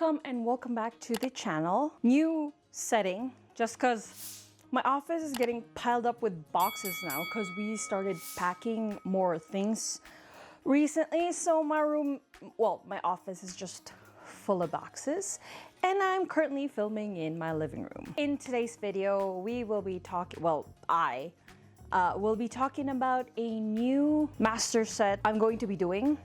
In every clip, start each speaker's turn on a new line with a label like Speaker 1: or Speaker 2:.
Speaker 1: welcome back to the channel. New setting, just because my office is getting piled up with boxes now because we started packing more things recently. So my my office is just full of boxes, and I'm currently filming in my living room. In today's video, we will be talking, we'll be talking about a new master set I'm going to be doing.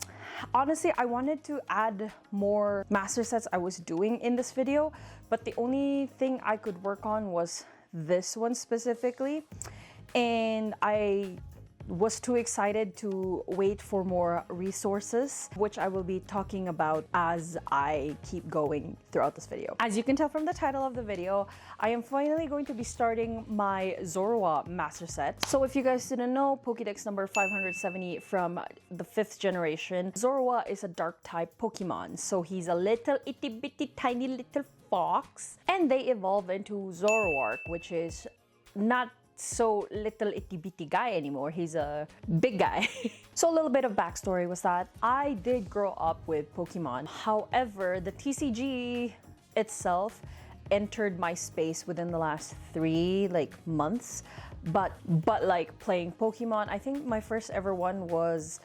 Speaker 1: Honestly, I wanted to add more master sets I was doing in this video, but the only thing I could work on was this one specifically, and I was too excited to wait for more resources, which I will be talking about as I keep going throughout this video. As you can tell from the title of the video, I am finally going to be starting my Zorua master set. So if you guys didn't know, Pokédex number 570 from the 5th generation, Zorua is a dark type Pokemon. So he's a little itty bitty tiny little fox, and they evolve into Zoroark, which is not so little itty bitty guy anymore. He's a big guy. So a little bit of backstory was that I did grow up with Pokemon. However, the TCG itself entered my space within the last 3 months. But like playing Pokemon, I think my first ever one was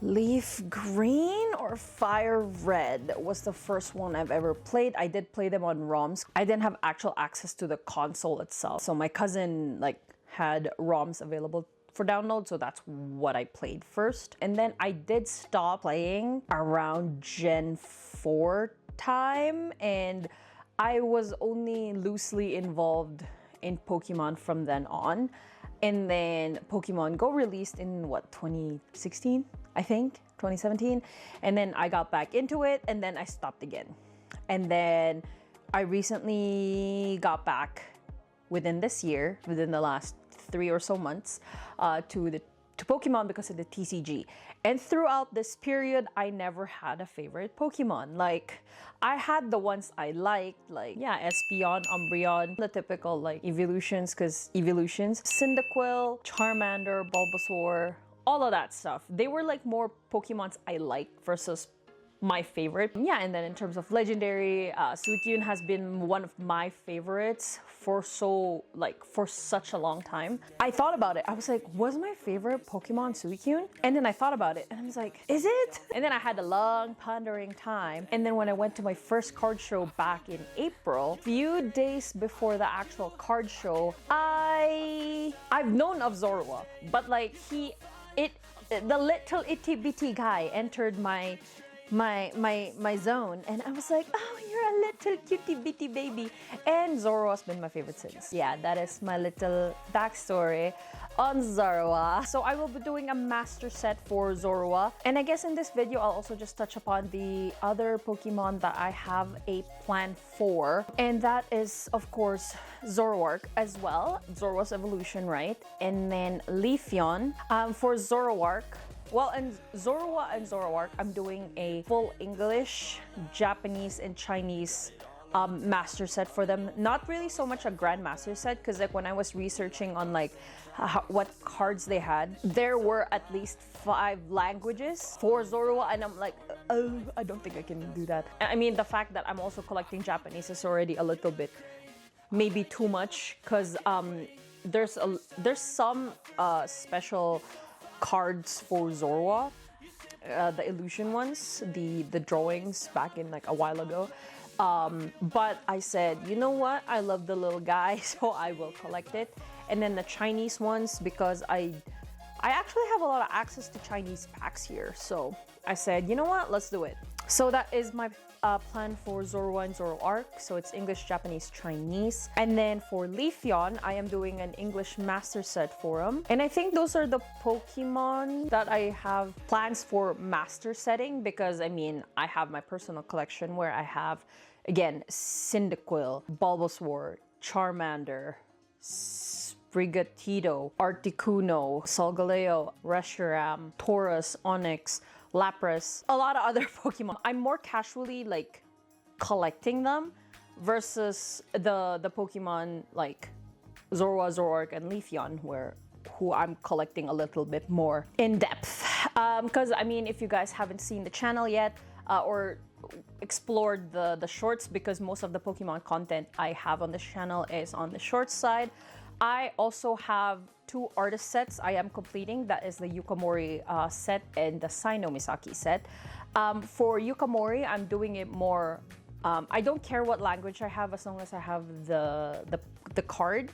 Speaker 1: Leaf Green or Fire Red was the first one I've ever played. I did play them on ROMs. I didn't have actual access to the console itself. So my cousin had ROMs available for download, so that's what I played first. And then I did stop playing around Gen 4 time, and I was only loosely involved in Pokemon from then on. And then Pokemon Go released in 2016? I think 2017, and then I got back into it, and then I stopped again. And then I recently got back within this year, within the last 3 or so months, to Pokemon because of the TCG. And throughout this period, I never had a favorite Pokemon. I had the ones I liked, Espeon, Umbreon, the typical evolutions, Cyndaquil, Charmander, Bulbasaur, all of that stuff. They were more Pokemons I liked versus my favorite. Yeah, and then in terms of legendary, Suicune has been one of my favorites for such a long time. I thought about it. I was like, was my favorite Pokemon Suicune? And then I thought about it and I was like, is it? And then I had a long pondering time. And then when I went to my first card show back in April, few days before the actual card show, I've known of Zorua, but the little itty bitty guy entered my zone, and I was like, oh, you're a little cutie bitty baby. And Zorua's been my favorite since. Yeah, that is my little backstory on Zorua. So I will be doing a master set for Zorua, and I guess in this video I'll also just touch upon the other Pokemon that I have a plan for, and that is of course Zoroark as well, Zorua's evolution, right? And then Leafeon. For Zoroark, and Zorua and Zoroark, I'm doing a full English, Japanese, and Chinese master set for them. Not really so much a grand master set, because when I was researching on what cards they had, there were at least 5 languages for Zorua, and I'm like, oh, I don't think I can do that. I mean, the fact that I'm also collecting Japanese is already a little bit, maybe too much, because there's some special cards for Zorua, the illusion ones, the drawings back in a while ago. But I said, you know what? I love the little guy, so I will collect it. And then the Chinese ones, because I actually have a lot of access to Chinese packs here. So I said, you know what? Let's do it. So that is my plan for Zorua and Zoroark. So it's English, Japanese, Chinese. And then for Leafeon, I am doing an English master set for him. And I think those are the Pokemon that I have plans for master setting, because I mean, I have my personal collection where I have, again, Cyndaquil, Bulbasaur, Charmander, Sprigatito, Articuno, Solgaleo, Reshiram, Tauros, Onix, Lapras, a lot of other Pokemon. I'm more casually collecting them versus the Pokemon Zorua, Zoroark, and Leafeon, who I'm collecting a little bit more in depth. Because I mean, if you guys haven't seen the channel yet, or explored the shorts because most of the Pokemon content I have on this channel is on the short side. I also have 2 artist sets I am completing. That is the Yukamori set and the Sino Misaki set. For Yukamori, I'm doing it more. I don't care what language I have as long as I have the card.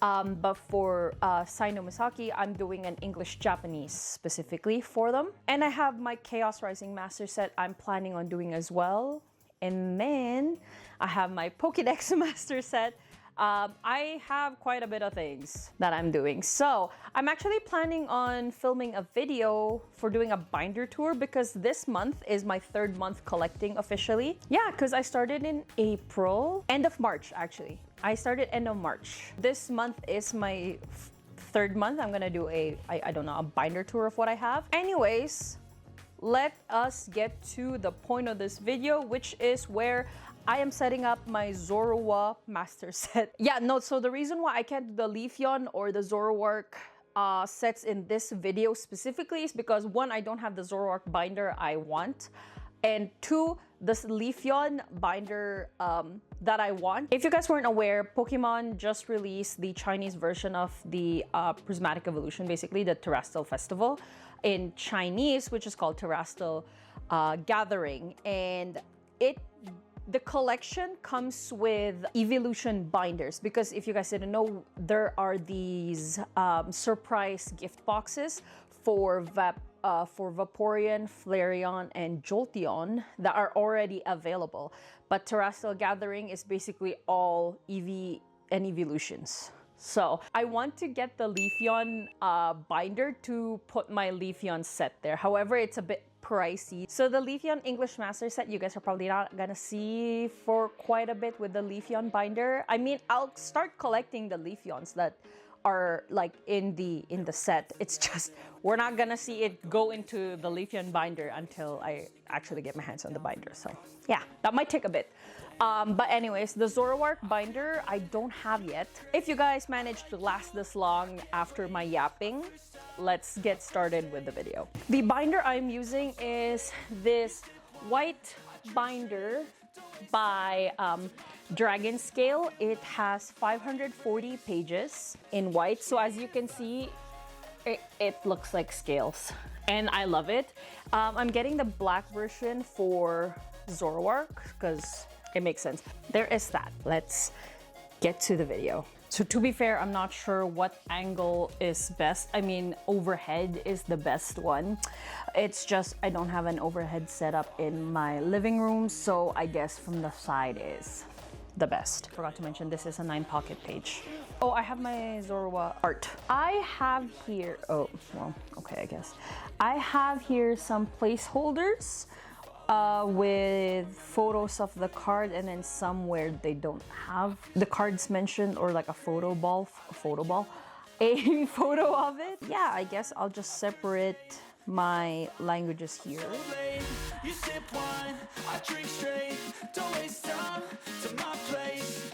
Speaker 1: But for Sino Misaki, I'm doing an English-Japanese specifically for them. And I have my Chaos Rising Master set I'm planning on doing as well. And then I have my Pokédex Master set. I have quite a bit of things that I'm doing. So I'm actually planning on filming a video for doing a binder tour because this month is my 3rd month collecting officially. Yeah, because I started in April, end of March actually. I started end of March. This month is my 3rd month. I'm gonna do I don't know, a binder tour of what I have. Anyways, let us get to the point of this video, which is where I am setting up my Zorua master set. Yeah, no, so the reason why I can't do the Leafeon or the Zoroark sets in this video specifically is because 1, I don't have the Zoroark binder I want, and 2, this Leafeon binder that I want. If you guys weren't aware, Pokemon just released the Chinese version of the Prismatic Evolution, basically the Terrestrial Festival in Chinese, which is called Terrestrial Gathering, and the collection comes with evolution binders because if you guys didn't know, there are these surprise gift boxes for Vaporeon, Flareon, and Jolteon that are already available. But Terrestrial Gathering is basically all EV and evolutions. So I want to get the Leafeon binder to put my Leafeon set there. However, it's a bit pricey. So the Leafeon English Master set, you guys are probably not gonna see for quite a bit with the Leafeon binder. I mean, I'll start collecting the Leafeons that are like in the set. It's just we're not gonna see it go into the Leafeon binder until I actually get my hands on the binder. So yeah, that might take a bit. But anyways, the Zoroark binder I don't have yet. If you guys managed to last this long after my yapping, let's get started with the video. The binder I'm using is this white binder by Dragon Scale. It has 540 pages in white. So as you can see, it looks like scales and I love it. I'm getting the black version for Zoroark because it makes sense. There is that. Let's get to the video. So to be fair, I'm not sure what angle is best. I mean, overhead is the best one. It's just I don't have an overhead setup in my living room, so I guess from the side is the best. Forgot to mention this is a 9-pocket page. Oh, I have my Zorua art. I have here, oh, well, okay, I guess. I have here some placeholders with photos of the card and then some where they don't have the cards mentioned or like a photo a photo of it. Yeah, I guess I'll just separate my languages here.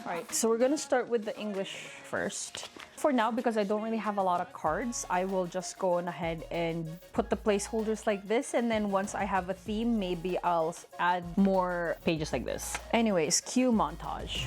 Speaker 1: Alright, so we're gonna start with the English first. For now, because I don't really have a lot of cards, I will just go on ahead and put the placeholders like this, and then once I have a theme, maybe I'll add more pages like this. Anyways, cue montage.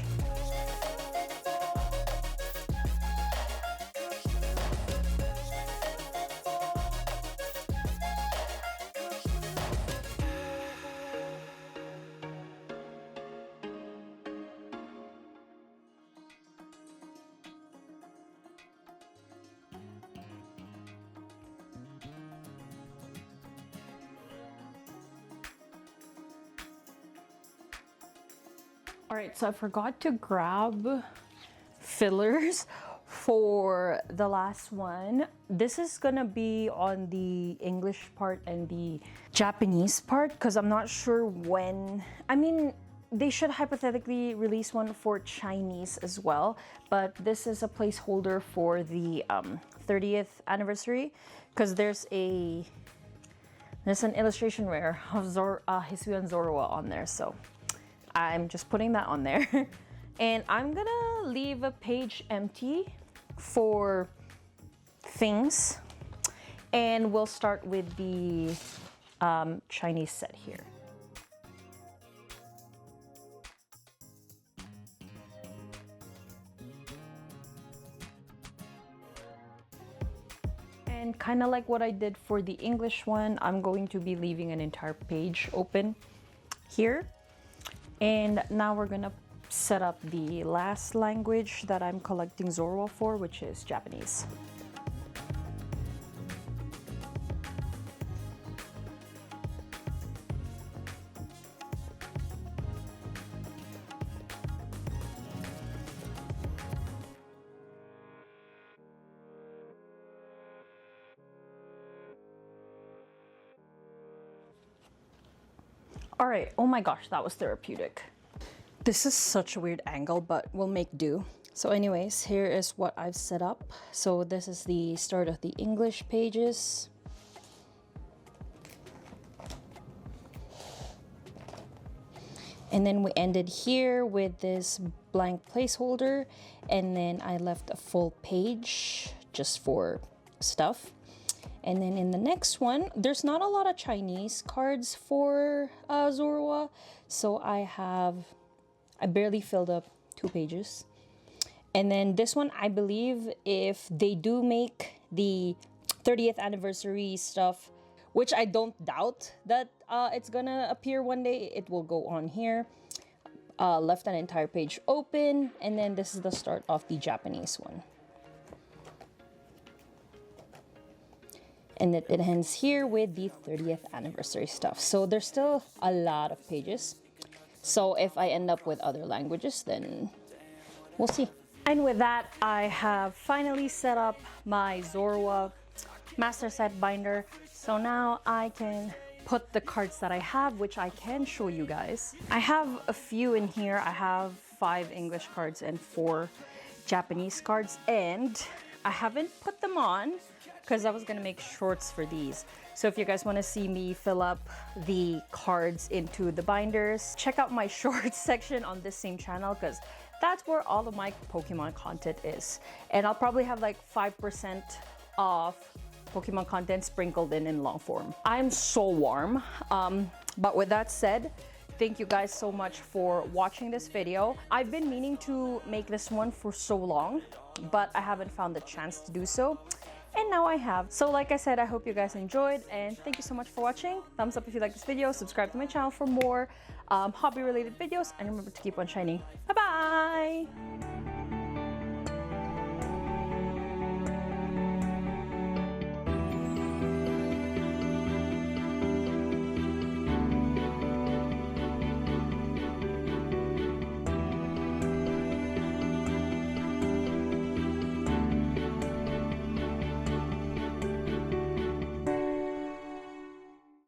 Speaker 1: Alright, so I forgot to grab fillers for the last one. This is gonna be on the English part and the Japanese part because I'm not sure when. I mean, they should hypothetically release one for Chinese as well, but this is a placeholder for the 30th anniversary because there's an illustration rare of Hisuian Zorua on there, so I'm just putting that on there. And I'm gonna leave a page empty for things. And we'll start with the Chinese set here. And kind of like what I did for the English one, I'm going to be leaving an entire page open here. And now we're gonna set up the last language that I'm collecting Zorua for, which is Japanese. All right, oh my gosh, that was therapeutic. This is such a weird angle, but we'll make do. So anyways, here is what I've set up. So this is the start of the English pages. And then we ended here with this blank placeholder, and then I left a full page just for stuff. And then in the next one, there's not a lot of Chinese cards for Zorua, so I barely filled up 2 pages. And then this one, I believe if they do make the 30th anniversary stuff, which I don't doubt that it's gonna appear one day, it will go on here. Left an entire page open, and then this is the start of the Japanese one. And it ends here with the 30th anniversary stuff. So there's still a lot of pages. So if I end up with other languages, then we'll see. And with that, I have finally set up my Zorua master set binder. So now I can put the cards that I have, which I can show you guys. I have a few in here. I have 5 English cards and 4 Japanese cards, and I haven't put them on because I was gonna make shorts for these. So if you guys wanna see me fill up the cards into the binders, check out my shorts section on this same channel, because that's where all of my Pokemon content is. And I'll probably have like 5% of Pokemon content sprinkled in long form. I'm so warm, but with that said, thank you guys so much for watching this video. I've been meaning to make this one for so long, but I haven't found the chance to do so. And now I have. So like I said, I hope you guys enjoyed, and thank you so much for watching. Thumbs up if you like this video, subscribe to my channel for more hobby related videos, and remember to keep on shining. Bye bye.